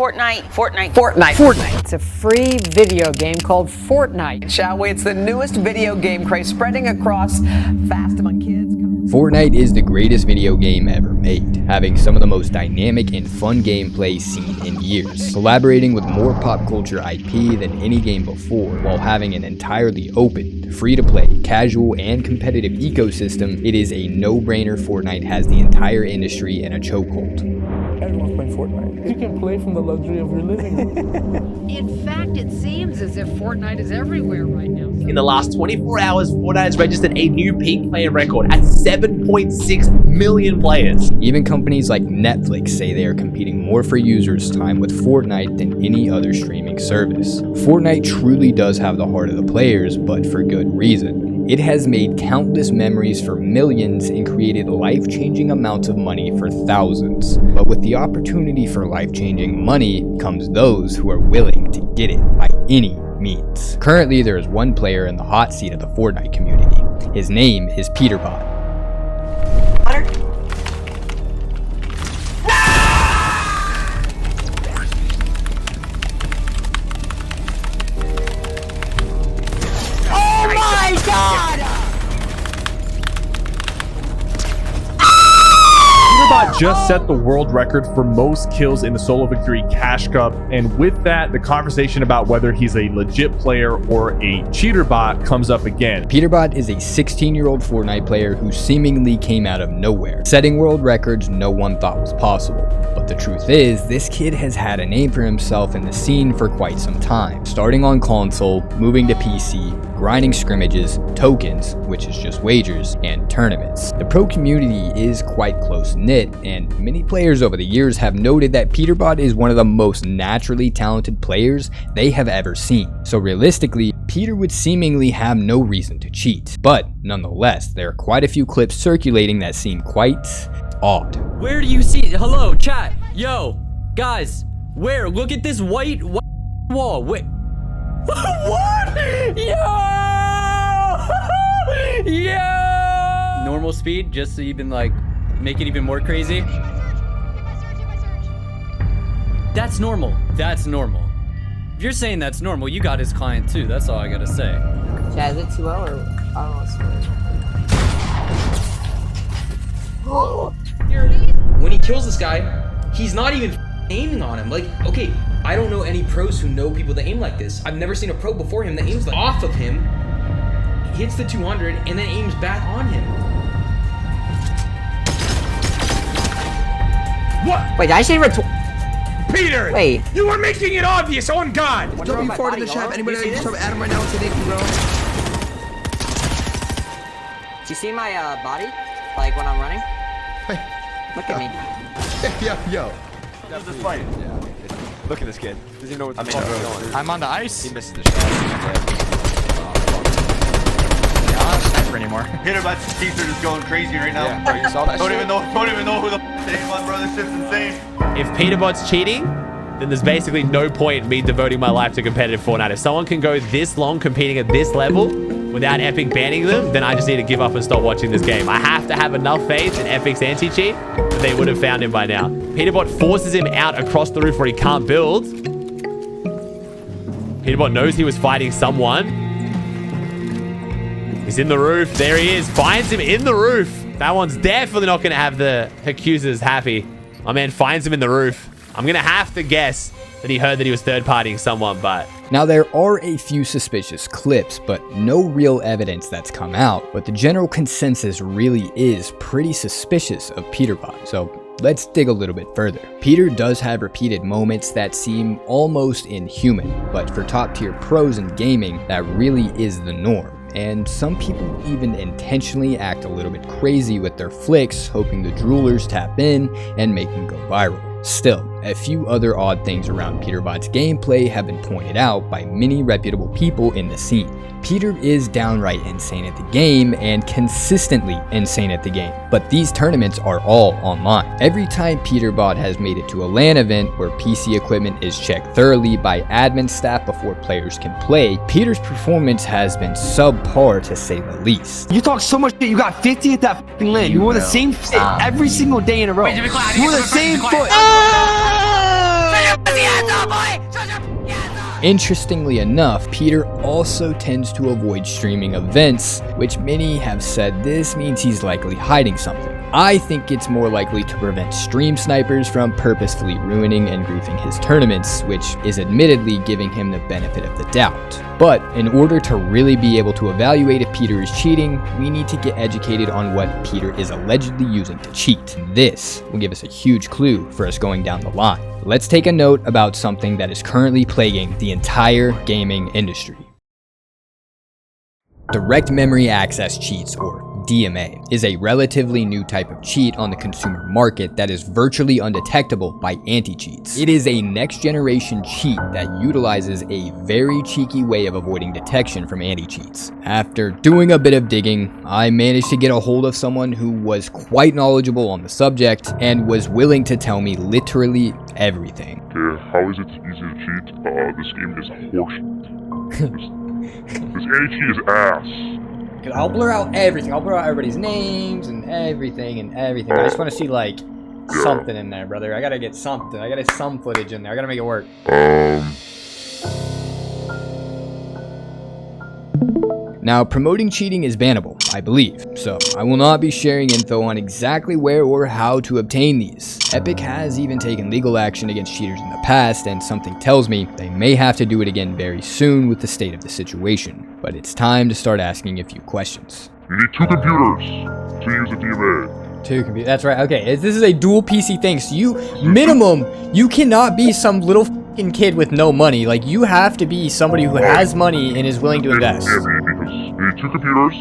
Fortnite. It's a free video game called Fortnite. Shall we? It's the newest video game craze spreading across fast among kids. Fortnite is the greatest video game ever made, having some of the most dynamic and fun gameplay seen in years, collaborating with more pop culture IP than any game before, while having an entirely open, free-to-play, casual, and competitive ecosystem. It is a no-brainer Fortnite has the entire industry in a chokehold. Everyone's playing Fortnite. You can play from the luxury of your living room. In fact, it seems as if Fortnite is everywhere right now. In the last 24 hours, Fortnite has registered a new peak player record at 7.6 million players. Even companies like Netflix say they are competing more for users' time with Fortnite than any other streaming service. Fortnite truly does have the heart of the players, but for good reason. It has made countless memories for millions and created life-changing amounts of money for thousands. But with the opportunity for life-changing money comes those who are willing to get it by any means. Currently, there is one player in the hot seat of the Fortnite community. His name is Peterbot. Peterbot just set the world record for most kills in the solo victory cash cup, and with that, the conversation about whether he's a legit player or a cheater bot comes up again. Peterbot is a 16-year-old Fortnite player who seemingly came out of nowhere, setting world records no one thought was possible. But the truth is, this kid has had a name for himself in the scene for quite some time, starting on console, moving to PC, grinding scrimmages, tokens, which is just wagers, and tournaments. The pro community is quite close-knit, and many players over the years have noted that Peterbot is one of the most naturally talented players they have ever seen. So realistically, Peter would seemingly have no reason to cheat. But nonetheless, there are quite a few clips circulating that seem quite odd. Where do you see? Hello, chat. Yo, guys, where? Look at this white wall. Wait. What? Yo! Yo! Normal speed, just to even like make it even more crazy. That's normal. That's normal. If you're saying that's normal, you got his client too. That's all I gotta say. Yeah, is it too low or When he kills this guy, he's not even aiming on him. Like, okay, I don't know any pros who know people that aim like this. I've never seen a pro before him that aims like off of him, hits the 200, and then aims back on him. What? Wait, did I say Peter! Wait. You were making it obvious, on God! Don't be forward in the chat. Anybody just try to add him right now and say thank you, bro. Do you see my body? Like when I'm running? Look at me. Yo. This fight. Yeah. Look at this kid. Doesn't even know what the fuck is going on. I'm on the ice. He misses the shot. Yeah, I don't have sniper anymore. Peterbot's teeth are just going crazy right now. Yeah, bro, you saw that Don't shit? even know who the name on, bro. This shit's insane. If Peterbot's cheating, then there's basically no point in me devoting my life to competitive Fortnite. If someone can go this long competing at this level without Epic banning them, then I just need to give up and stop watching this game. I have to have enough faith in Epic's anti-cheat that they would have found him by now. Peterbot forces him out across the roof where he can't build. Peterbot knows he was fighting someone. He's in the roof. There he is. Finds him in the roof. That one's definitely not going to have the accusers happy. My man finds him in the roof. I'm going to have to guess that he heard that he was third-partying someone, but... Now, there are a few suspicious clips, but no real evidence that's come out. But the general consensus really is pretty suspicious of Peterbot. So let's dig a little bit further. Peter does have repeated moments that seem almost inhuman, but for top-tier pros in gaming, that really is the norm. And some people even intentionally act a little bit crazy with their flicks, hoping the droolers tap in and make them go viral. Still, a few other odd things around Peterbot's gameplay have been pointed out by many reputable people in the scene. Peter is downright insane at the game and consistently insane at the game, but these tournaments are all online. Every time Peterbot has made it to a LAN event where PC equipment is checked thoroughly by admin staff before players can play, Peter's performance has been subpar to say the least. You talk so much shit. You got 50 at that fucking LAN. You wore the same fit every single day in a row. You wore the same foot. Interestingly enough, Peter also tends to avoid streaming events, which many have said this means he's likely hiding something. I think it's more likely to prevent stream snipers from purposefully ruining and griefing his tournaments, which is admittedly giving him the benefit of the doubt. But in order to really be able to evaluate if Peter is cheating, we need to get educated on what Peter is allegedly using to cheat. This will give us a huge clue for us going down the line. Let's take a note about something that is currently plaguing the entire gaming industry. Direct memory access cheats, or DMA, is a relatively new type of cheat on the consumer market that is virtually undetectable by anti-cheats. It is a next generation cheat that utilizes a very cheeky way of avoiding detection from anti-cheats. After doing a bit of digging, I managed to get a hold of someone who was quite knowledgeable on the subject and was willing to tell me literally everything. Okay, how is it easy to cheat? This game is horseshit. This anti-cheat is ass. Cause I'll blur out everything. I'll blur out everybody's names and everything. I just want to see like something in there, brother. I gotta get something. I gotta some footage in there. I gotta make it work. Now, promoting cheating is bannable, I believe, so I will not be sharing info on exactly where or how to obtain these. Epic has even taken legal action against cheaters in the past, and something tells me they may have to do it again very soon with the state of the situation. But it's time to start asking a few questions. You need 2 computers to use a DMA. 2 computers, that's right. Okay, this is a dual PC thing, so you cannot be some little kid with no money. Like, you have to be somebody who has money and is willing to invest. Yeah, because you need 2 computers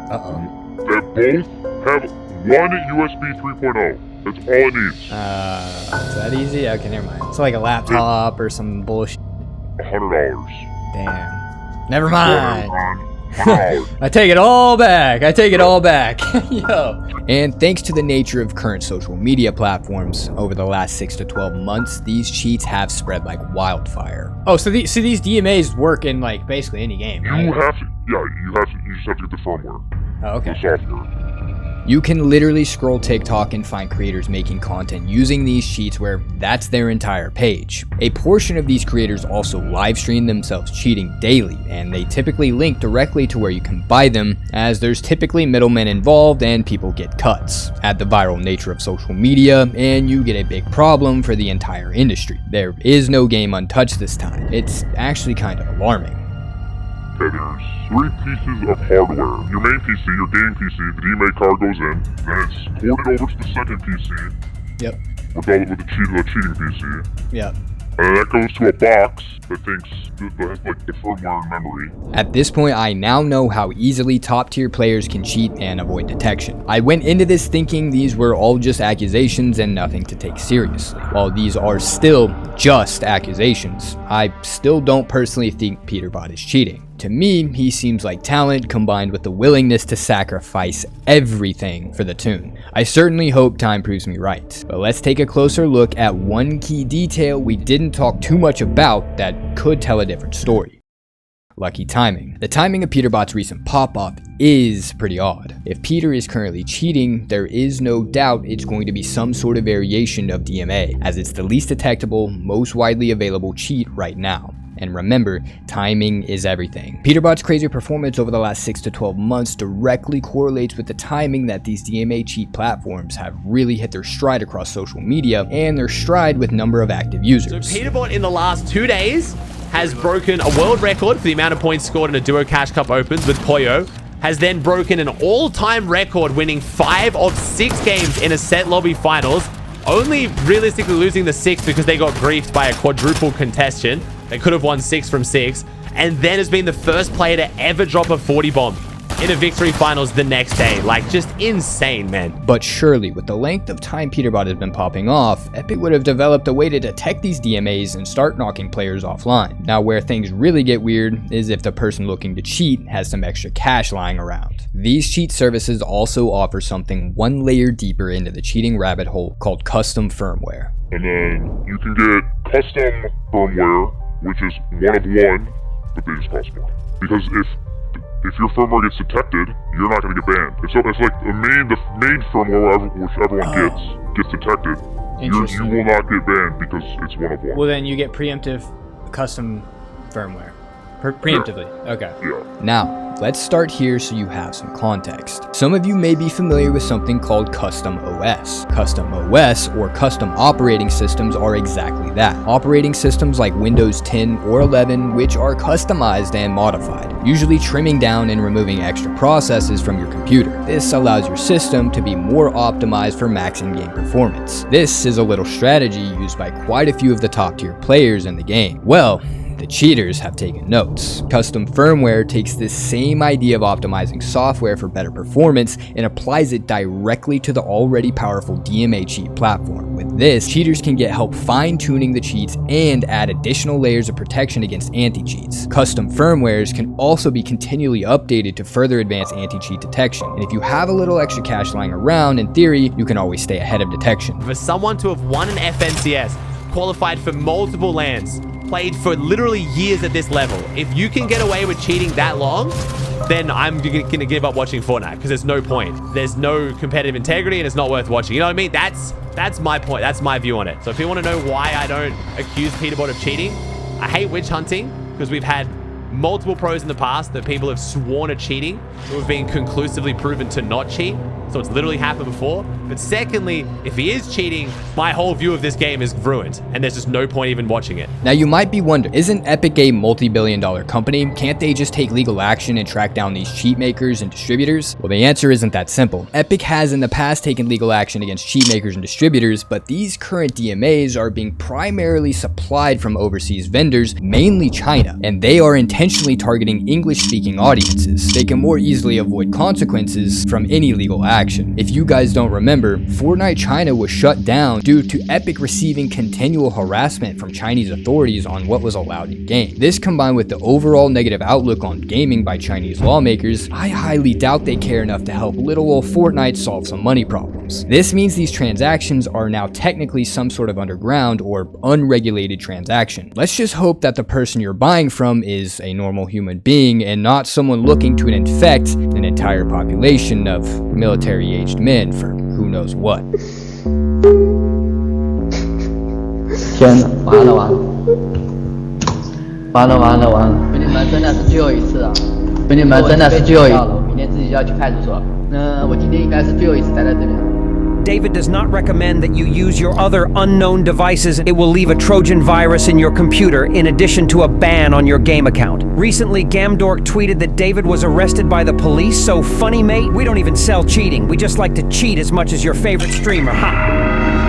that both have one USB 3.0. That's all it needs. Is that easy? Okay, never mind. So like a laptop or some bullshit. $100. Damn. Never mind. I take it all back. Yo. And thanks to the nature of current social media platforms, over the last 6 to 12 months, these cheats have spread like wildfire. Oh, so these DMAs work in like basically any game, right? You just have to get the firmware. Oh, okay. The software. You can literally scroll TikTok and find creators making content using these cheats where that's their entire page. A portion of these creators also live stream themselves cheating daily, and they typically link directly to where you can buy them, as there's typically middlemen involved and people get cuts. Add the viral nature of social media, and you get a big problem for the entire industry. There is no game untouched this time. It's actually kind of alarming. Okay, there's 3 pieces of hardware. Your main PC, your gaming PC, the DMA card goes in, then it's ported over to the second PC. Yep. With the cheating PC. Yep. And then that goes to a box that has like the firmware and memory. At this point, I now know how easily top tier players can cheat and avoid detection. I went into this thinking these were all just accusations and nothing to take seriously. While these are still just accusations, I still don't personally think Peterbot is cheating. To me, he seems like talent combined with the willingness to sacrifice everything for the tune. I certainly hope time proves me right. But let's take a closer look at one key detail we didn't talk too much about that could tell a different story. Lucky timing. The timing of Peterbot's recent pop-up is pretty odd. If Peter is currently cheating, there is no doubt it's going to be some sort of variation of DMA, as it's the least detectable, most widely available cheat right now. And remember, timing is everything. Peterbot's crazy performance over the last 6 to 12 months directly correlates with the timing that these DMA cheat platforms have really hit their stride across social media and their stride with number of active users. So Peterbot in the last 2 days has broken a world record for the amount of points scored in a Duo Cash Cup Opens with Poyo, has then broken an all-time record winning 5 of 6 games in a set lobby finals, only realistically losing the 6th because they got griefed by a quadruple contestant. They could have won 6 from 6, and then has been the first player to ever drop a 40 bomb in a victory finals the next day. Like, just insane, man. But surely, with the length of time Peterbot has been popping off, Epic would have developed a way to detect these DMAs and start knocking players offline. Now, where things really get weird is if the person looking to cheat has some extra cash lying around. These cheat services also offer something one layer deeper into the cheating rabbit hole called custom firmware. And then you can get custom firmware, which is one of one, but they just cost more. Because if your firmware gets detected, you're not going to get banned. It's like the main firmware, which everyone gets detected. You will not get banned because it's one of one. Well, then you get preemptive custom firmware. Preemptively. Okay. Yeah. Now, let's start here so you have some context. Some of you may be familiar with something called custom OS. Custom OS, or custom operating systems, are exactly that. Operating systems like Windows 10 or 11, which are customized and modified, usually trimming down and removing extra processes from your computer. This allows your system to be more optimized for max in-game performance. This is a little strategy used by quite a few of the top tier players in the game. Well, the cheaters have taken notes. Custom firmware takes this same idea of optimizing software for better performance and applies it directly to the already powerful DMA cheat platform. With this, cheaters can get help fine-tuning the cheats and add additional layers of protection against anti-cheats. Custom firmwares can also be continually updated to further advance anti-cheat detection, and if you have a little extra cash lying around, in theory, you can always stay ahead of detection. For someone to have won an FNCS, qualified for multiple lands, played for literally years at this level, if you can get away with cheating that long, then I'm gonna give up watching Fortnite, because there's no point. There's no competitive integrity and it's not worth watching. You know what I mean? That's my point. That's my view on it. So if you want to know why I don't accuse Peterbot of cheating, I hate witch hunting, because we've had multiple pros in the past that people have sworn are cheating who have been conclusively proven to not cheat. So it's literally happened before. But secondly, if he is cheating, my whole view of this game is ruined and there's just no point even watching it. Now you might be wondering, isn't Epic a multi-billion-dollar company? Can't they just take legal action and track down these cheat makers and distributors? Well, the answer isn't that simple. Epic has in the past taken legal action against cheat makers and distributors, but these current DMAs are being primarily supplied from overseas vendors, mainly China, and they are intentionally targeting English-speaking audiences. They can more easily avoid consequences from any legal action. If you guys don't remember, Fortnite China was shut down due to Epic receiving continual harassment from Chinese authorities on what was allowed in game. This, combined with the overall negative outlook on gaming by Chinese lawmakers, I highly doubt they care enough to help little old Fortnite solve some money problems. This means these transactions are now technically some sort of underground or unregulated transaction. Let's just hope that the person you're buying from is a normal human being and not someone looking to infect an entire population of military-aged men for who knows what. 天哪，完了！兄弟们，真的是最后一次了，兄弟们真的是最后一次，我明天自己就要去派出所。我今天应该是最后一次待在这里。 David does not recommend that you use your other unknown devices. It will leave a Trojan virus in your computer in addition to a ban on your game account. Recently, Gamdork tweeted that David was arrested by the police, so funny mate, we don't even sell cheating. We just like to cheat as much as your favorite streamer, ha!